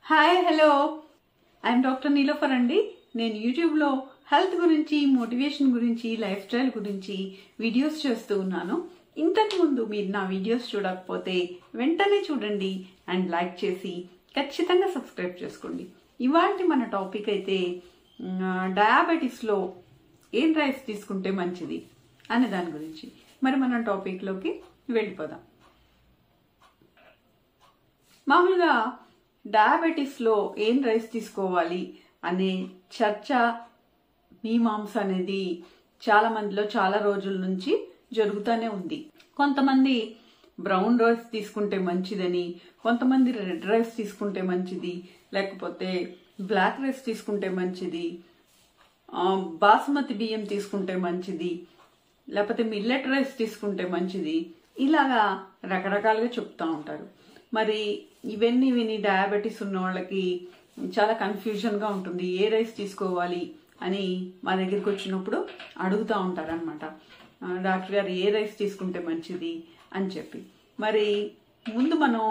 Hi hello I'm doctor Niloufer అండి. నేను యూట్యూబ్లో హెల్త్ గురించి, మోటివేషన్ గురించి, లైఫ్ స్టైల్ గురించి వీడియోస్ చేస్తూ ఉన్నాను. ఇంతకుముందు మీరు నా వీడియోస్ చూడకపోతే వెంటనే చూడండి అండ్ లైక్ చేసి ఖచ్చితంగా సబ్స్క్రైబ్ చేసుకోండి. ఇవాళ మన టాపిక్ అయితే డయాబెటీస్లో ఏం రైస్ తీసుకుంటే మంచిది అనే దాని గురించి. మరి మనం టాపిక్లోకి వెళ్ళిపోదాం. మామూలుగా డయాబెటీస్లో ఏం రైస్ తీసుకోవాలి అనే చర్చ, మీమాంస అనేది చాలా మందిలో చాలా రోజుల నుంచి జరుగుతూనే ఉంది. కొంతమంది బ్రౌన్ రైస్ తీసుకుంటే మంచిదని, కొంతమంది రెడ్ రైస్ తీసుకుంటే మంచిది, లేకపోతే బ్లాక్ రైస్ తీసుకుంటే మంచిది, బాస్మతి బియ్యం తీసుకుంటే మంచిది, లేకపోతే మిల్లెట్ రైస్ తీసుకుంటే మంచిది, ఇలాగా రకరకాలుగా చెప్తూ ఉంటారు. మరి ఇవన్నీ విని డయాబెటీస్ ఉన్న వాళ్ళకి చాలా కన్ఫ్యూజన్గా ఉంటుంది. ఏ రైస్ తీసుకోవాలి అని మా దగ్గరికి వచ్చినప్పుడు అడుగుతూ ఉంటారనమాట. డాక్టర్ గారు ఏ రైస్ తీసుకుంటే మంచిది అని చెప్పి. మరి ముందు మనం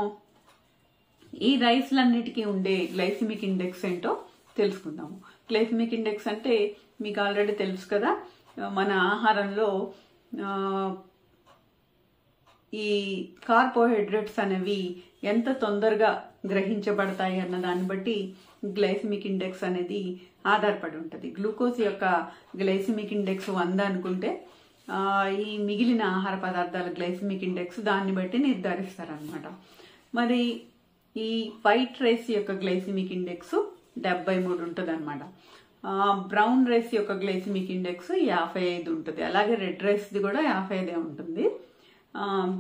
ఈ రైస్లన్నిటికీ ఉండే గ్లైసిమిక్ ఇండెక్స్ ఏంటో తెలుసుకుందాము. గ్లైసిమిక్ ఇండెక్స్ అంటే మీకు ఆల్రెడీ తెలుసు కదా, మన ఆహారంలో ఈ కార్బోహైడ్రేట్స్ అనేవి ఎంత తొందరగా గ్రహించబడతాయి అన్న దాన్ని బట్టి గ్లైసిమిక్ ఇండెక్స్ అనేది ఆధారపడి ఉంటుంది. గ్లూకోజ్ యొక్క గ్లైసిమిక్ ఇండెక్స్ 100 అనుకుంటే ఈ మిగిలిన ఆహార పదార్థాల గ్లైసిమిక్ ఇండెక్స్ దాన్ని బట్టి నిర్ధారిస్తారనమాట. మరి ఈ వైట్ రైస్ యొక్క గ్లైసిమిక్ ఇండెక్స్ 73 ఉంటుంది అనమాట. బ్రౌన్ రైస్ యొక్క గ్లైసిమిక్ ఇండెక్స్ 55 ఉంటుంది. అలాగే రెడ్ రైస్ది కూడా 55 ఉంటుంది.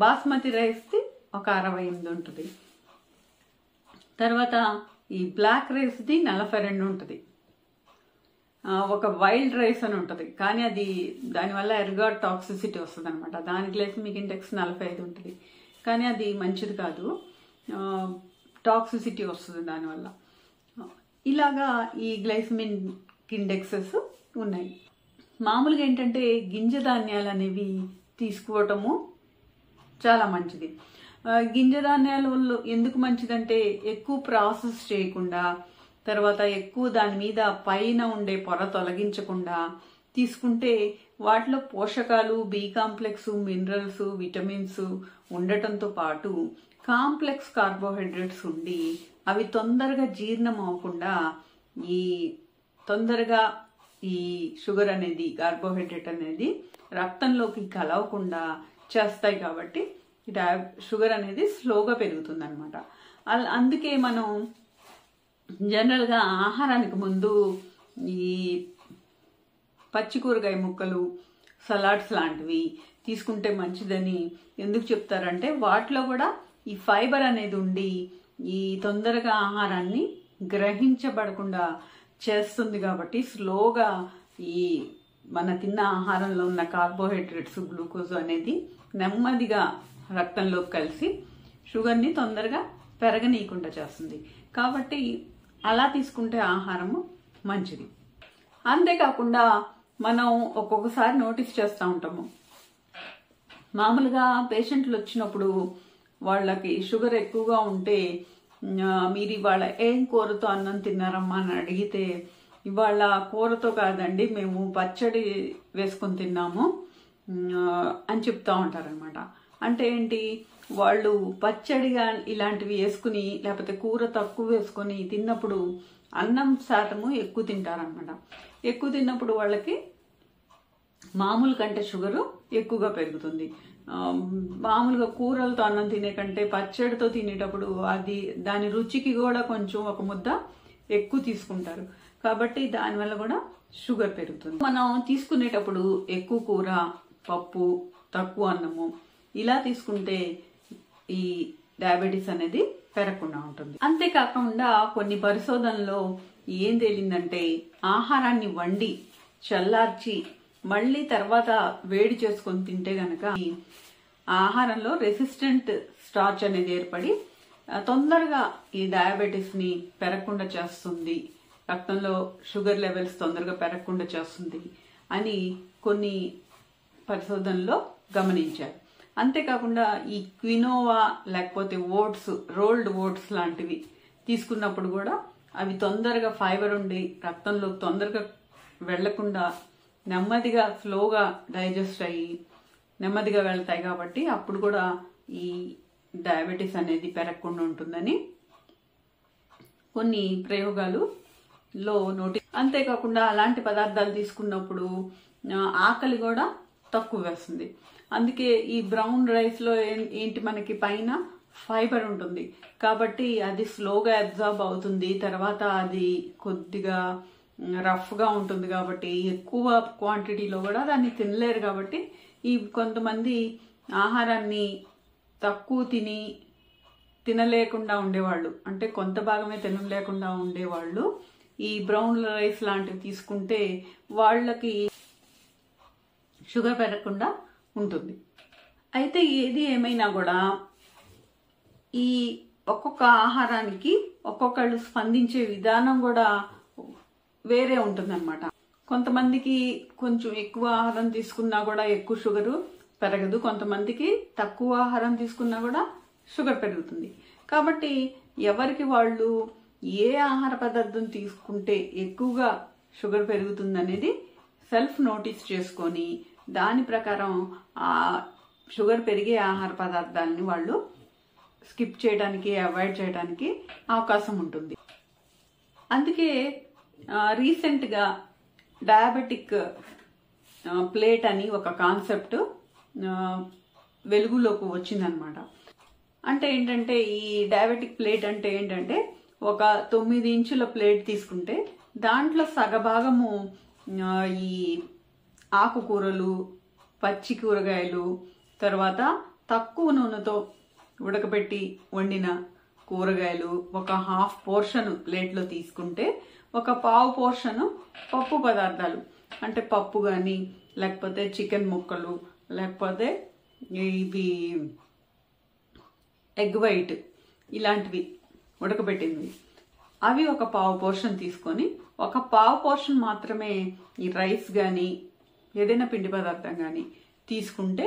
బాస్మతి రైస్ది ఒక 68 ఉంటుంది. తర్వాత ఈ బ్లాక్ రైస్ది 42 ఉంటుంది. ఒక వైల్డ్ రైస్ అని ఉంటుంది, కానీ అది దానివల్ల ఎర్గాట్ టాక్సిసిటీ వస్తుంది అనమాట. దాని గ్లైసిమిక్ ఇండెక్స్ 45 ఉంటుంది, కానీ అది మంచిది కాదు, టాక్సిసిటీ వస్తుంది దానివల్ల. ఇలాగా ఈ గ్లైసిమిక్ ఇండెక్సెస్ ఉన్నాయి. మామూలుగా ఏంటంటే గింజ ధాన్యాలు అనేవి తీసుకోవటము చాలా మంచిది. గింజ ధాన్యాలు ఎందుకు మంచిదంటే ఎక్కువ ప్రాసెస్ చేయకుండా, తర్వాత ఎక్కువ దాని మీద పైన ఉండే పొర తొలగించకుండా తీసుకుంటే వాటిలో పోషకాలు, బి కాంప్లెక్స్, మినరల్స్, విటమిన్స్ ఉండటంతో పాటు కాంప్లెక్స్ కార్బోహైడ్రేట్స్ ఉండి అవి తొందరగా జీర్ణం అవ్వకుండా తొందరగా ఈ షుగర్ అనేది, కార్బోహైడ్రేట్ అనేది రక్తంలోకి కలవకుండా చేస్తాయి. కాబట్టి షుగర్ అనేది స్లోగా పెరుగుతుంది అనమాట. అందుకే మనం జనరల్గా ఆహారానికి ముందు ఈ పచ్చి కూరగాయ ముక్కలు, సలాడ్స్ లాంటివి తీసుకుంటే మంచిదని ఎందుకు చెప్తారంటే వాటిలో కూడా ఈ ఫైబర్ అనేది ఉండి ఈ తొందరగా ఆహారాన్ని గ్రహించబడకుండా చేస్తుంది. కాబట్టి స్లోగా ఈ మన తిన్న ఆహారంలో ఉన్న కార్బోహైడ్రేట్స్, గ్లూకోజ్ అనేది నెమ్మదిగా రక్తంలోకి కలిసి షుగర్ని తొందరగా పెరగనీయకుండా చేస్తుంది. కాబట్టి అలా తీసుకుంటే ఆహారము మంచిది. అంతేకాకుండా మనం ఒక్కొక్కసారి నోటీస్ చేస్తూ ఉంటాము, మామూలుగా పేషెంట్లు వచ్చినప్పుడు వాళ్ళకి షుగర్ ఎక్కువగా ఉంటే మీరు ఇవాళ ఏం కూరతో అన్నం తిన్నారమ్మా అని అడిగితే ఇవాళ కూరతో కాదండి, మేము పచ్చడి వేసుకొని తిన్నాము అని చెప్తా ఉంటారనమాట. అంటే ఏంటి, వాళ్ళు పచ్చడిగా ఇలాంటివి వేసుకుని లేకపోతే కూర తక్కువ వేసుకొని తిన్నప్పుడు అన్నం శాతము ఎక్కువ తింటారనమాట. ఎక్కువ తిన్నప్పుడు వాళ్ళకి మామూలు కంటే షుగరు ఎక్కువగా పెరుగుతుంది. మామూలుగా కూరలతో అన్నం తినే కంటే పచ్చడితో తినేటప్పుడు దాని రుచికి కూడా కొంచెం ఒక ముద్ద ఎక్కువ తీసుకుంటారు. కాబట్టి దానివల్ల కూడా షుగర్ పెరుగుతుంది. మనం తీసుకునేటప్పుడు ఎక్కువ కూర, పప్పు, తక్కువ అన్నము ఇలా తీసుకుంటే ఈ డయాబెటీస్ అనేది పెరగకుండా ఉంటుంది. అంతేకాకుండా కొన్ని పరిశోధనలో ఏం తేలిందంటే ఆహారాన్ని వండి చల్లార్చి మళ్ళీ తర్వాత వేడి చేసుకొని తింటే గనక ఆహారంలో రెసిస్టెంట్ స్టార్చ్ అనేది ఏర్పడి తొందరగా ఈ డయాబెటీస్ని పెరగకుండా చేస్తుంది, రక్తంలో షుగర్ లెవెల్స్ తొందరగా పెరగకుండా చేస్తుంది అని కొన్ని పరిశోధనలో గమనించారు. అంతేకాకుండా ఈ క్వినోవా లేకపోతే ఓట్స్, రోల్డ్ ఓట్స్ లాంటివి తీసుకున్నప్పుడు కూడా అవి తొందరగా ఫైబర్ ఉండి రక్తంలో తొందరగా వెళ్లకుండా నెమ్మదిగా స్లోగా డైజెస్ట్ అయ్యి నెమ్మదిగా వెళ్తాయి కాబట్టి అప్పుడు కూడా ఈ డయాబెటీస్ అనేది పెరగకుండా ఉంటుందని కొన్ని ప్రయోగాలలో నోటి. అంతేకాకుండా అలాంటి పదార్థాలు తీసుకున్నప్పుడు ఆకలి కూడా తక్కువ వేస్తుంది. అందుకే ఈ బ్రౌన్ రైస్ లో ఏంటి మనకి పైన ఫైబర్ ఉంటుంది కాబట్టి అది స్లోగా అబ్జార్బ్ అవుతుంది. తర్వాత అది కొద్దిగా రఫ్ గా ఉంటుంది కాబట్టి ఎక్కువ క్వాంటిటీలో కూడా దాన్ని తినలేరు. కాబట్టి ఈ కొంతమంది ఆహారాన్ని తక్కువ తినలేకుండా ఉండేవాళ్ళు, అంటే కొంత భాగమే తినలేకుండా ఉండేవాళ్ళు ఈ బ్రౌన్ రైస్ లాంటివి తీసుకుంటే వాళ్ళకి షుగర్ పెరగకుండా ఉంటుంది. అయితే ఏది ఏమైనా కూడా ఈ ఒక్కొక్క ఆహారానికి ఒక్కొక్కళ్ళు స్పందించే విధానం కూడా వేరే ఉంటుందన్నమాట. కొంతమందికి కొంచెం ఎక్కువ ఆహారం తీసుకున్నా కూడా ఎక్కువ షుగరు పెరగదు, కొంతమందికి తక్కువ ఆహారం తీసుకున్నా కూడా షుగర్ పెరుగుతుంది. కాబట్టి ఎవరికి వాళ్ళు ఏ ఆహార పదార్థం తీసుకుంటే ఎక్కువగా షుగర్ పెరుగుతుంది అనేది సెల్ఫ్ నోటీస్ చేసుకొని దాని ప్రకారం ఆ షుగర్ పెరిగే ఆహార పదార్థాలని వాళ్ళు స్కిప్ చేయడానికి, అవాయిడ్ చేయడానికి అవకాశం ఉంటుంది. అందుకే రీసెంట్గా డయాబెటిక్ ప్లేట్ అని ఒక కాన్సెప్ట్ వెలుగులోకి వచ్చిందనమాట. అంటే ఏంటంటే ఈ డయాబెటిక్ ప్లేట్ అంటే ఏంటంటే ఒక 9 ఇంచుల ప్లేట్ తీసుకుంటే దాంట్లో సగభాగము ఈ ఆకుకూరలు, పచ్చి కూరగాయలు, తర్వాత తక్కువ నూనెతో ఉడకబెట్టి వండిన కూరగాయలు ఒక హాఫ్ పోర్షన్ ప్లేట్లో తీసుకుంటే ఒక పావు పోర్షన్ పప్పు పదార్థాలు, అంటే పప్పు కానీ లేకపోతే చికెన్ ముక్కలు లేకపోతే ఇవి ఎగ్ వైట్ ఇలాంటివి ఉడకబెట్టినవి అవి ఒక పావు పోర్షన్ తీసుకొని ఒక పావు పోర్షన్ మాత్రమే ఈ రైస్ కానీ ఏదైనా పిండి పదార్థం కానీ తీసుకుంటే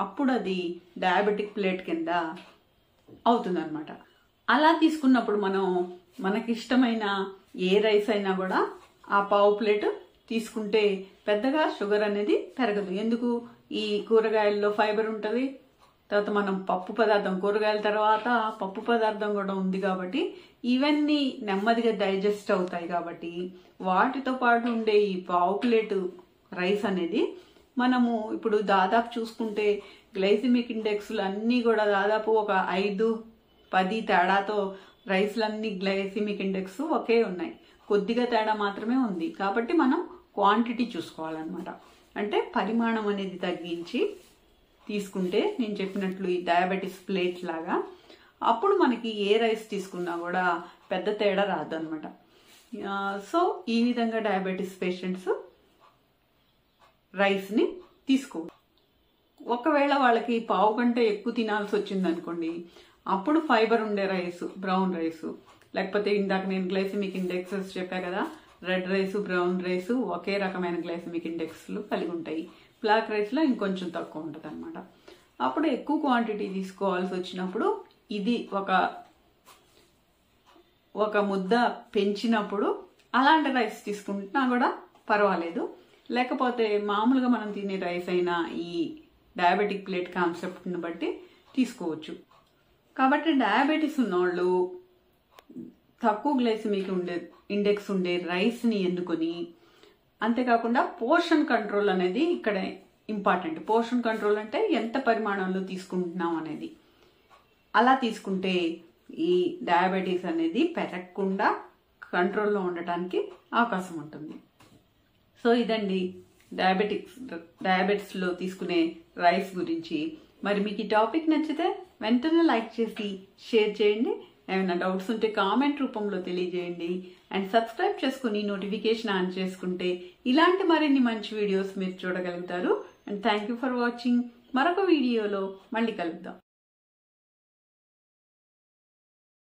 అప్పుడు అది డయాబెటిక్ ప్లేట్ కింద అవుతుందన్నమాట. అలా తీసుకున్నప్పుడు మనం మనకిష్టమైన ఏ రైస్ అయినా కూడా ఆ పావు ప్లేట్ తీసుకుంటే పెద్దగా షుగర్ అనేది పెరగదు. ఎందుకు? ఈ కూరగాయల్లో ఫైబర్ ఉంటుంది, తర్వాత మనం పప్పు పదార్థం, కూరగాయల తర్వాత పప్పు పదార్థం కూడా ఉంది కాబట్టి ఇవన్నీ నెమ్మదిగా డైజెస్ట్ అవుతాయి. కాబట్టి వాటితో పాటు ఉండే ఈ పావు ప్లేటు రైస్ అనేది మనము ఇప్పుడు దాదాపు చూసుకుంటే గ్లైసిమిక్ ఇండెక్స్లు అన్నీ కూడా దాదాపు ఒక 5-10 తేడాతో రైస్లన్నీ గ్లైసిమిక్ ఇండెక్స్ ఒకే ఉన్నాయి, కొద్దిగా తేడా మాత్రమే ఉంది. కాబట్టి మనం క్వాంటిటీ చూసుకోవాలన్నమాట. అంటే పరిమాణం అనేది తగ్గించి తీసుకుంటే నేను చెప్పినట్లు ఈ డయాబెటీస్ ప్లేట్ లాగా అప్పుడు మనకి ఏ రైస్ తీసుకున్నా కూడా పెద్ద తేడా రాదు అనమాట. సో ఈ విధంగా డయాబెటీస్ పేషెంట్స్ రైస్ని తీసుకో. ఒకవేళ వాళ్ళకి పావు కంటే ఎక్కువ తినాల్సి వచ్చింది అనుకోండి, అప్పుడు ఫైబర్ ఉండే రైస్, బ్రౌన్ రైస్, లేకపోతే ఇందాక నేను గ్లైసిమిక్ ఇండెక్సెస్ చెప్పా కదా, రెడ్ రైస్, బ్రౌన్ రైస్ ఒకే రకమైన గ్లైసిమిక్ ఇండెక్స్లు కలిగి ఉంటాయి. బ్లాక్ రైస్లో ఇంకొంచెం తక్కువ ఉంటుంది అనమాట. అప్పుడు ఎక్కువ క్వాంటిటీ తీసుకోవాల్సి వచ్చినప్పుడు ఇది ఒక ముద్ద పెంచినప్పుడు అలాంటి రైస్ తీసుకుంటున్నా కూడా పర్వాలేదు. లేకపోతే మామూలుగా మనం తినే రైస్ అయినా ఈ డయాబెటిక్ ప్లేట్ కాన్సెప్ట్ని బట్టి తీసుకోవచ్చు. కాబట్టి డయాబెటీస్ ఉన్నవాళ్ళు తక్కువ గ్లైసిమిక్ ఇండెక్స్ ఉండే రైస్ని ఎన్నుకొని, అంతేకాకుండా పోర్షన్ కంట్రోల్ అనేది ఇక్కడ ఇంపార్టెంట్. పోర్షన్ కంట్రోల్ అంటే ఎంత పరిమాణంలో తీసుకుంటున్నాం అనేది. అలా తీసుకుంటే ఈ డయాబెటీస్ అనేది పెరగకుండా కంట్రోల్లో ఉండటానికి అవకాశం ఉంటుంది. సో ఇదండి డయాబెటిస్లో తీసుకునే రైస్ గురించి. మరి మీకు ఈ టాపిక్ నచ్చితే వెంటనే లైక్ చేసి షేర్ చేయండి. ఏమైనా డౌట్స్ ఉంటే కామెంట్ రూపంలో తెలియజేయండి. అండ్ సబ్స్క్రైబ్ చేసుకుని నోటిఫికేషన్ ఆన్ చేసుకుంటే ఇలాంటి మరిన్ని మంచి వీడియోస్ మీరు చూడగలుగుతారు. And thank you for watching. మరొక వీడియోలో మళ్ళీ కలుద్దాం.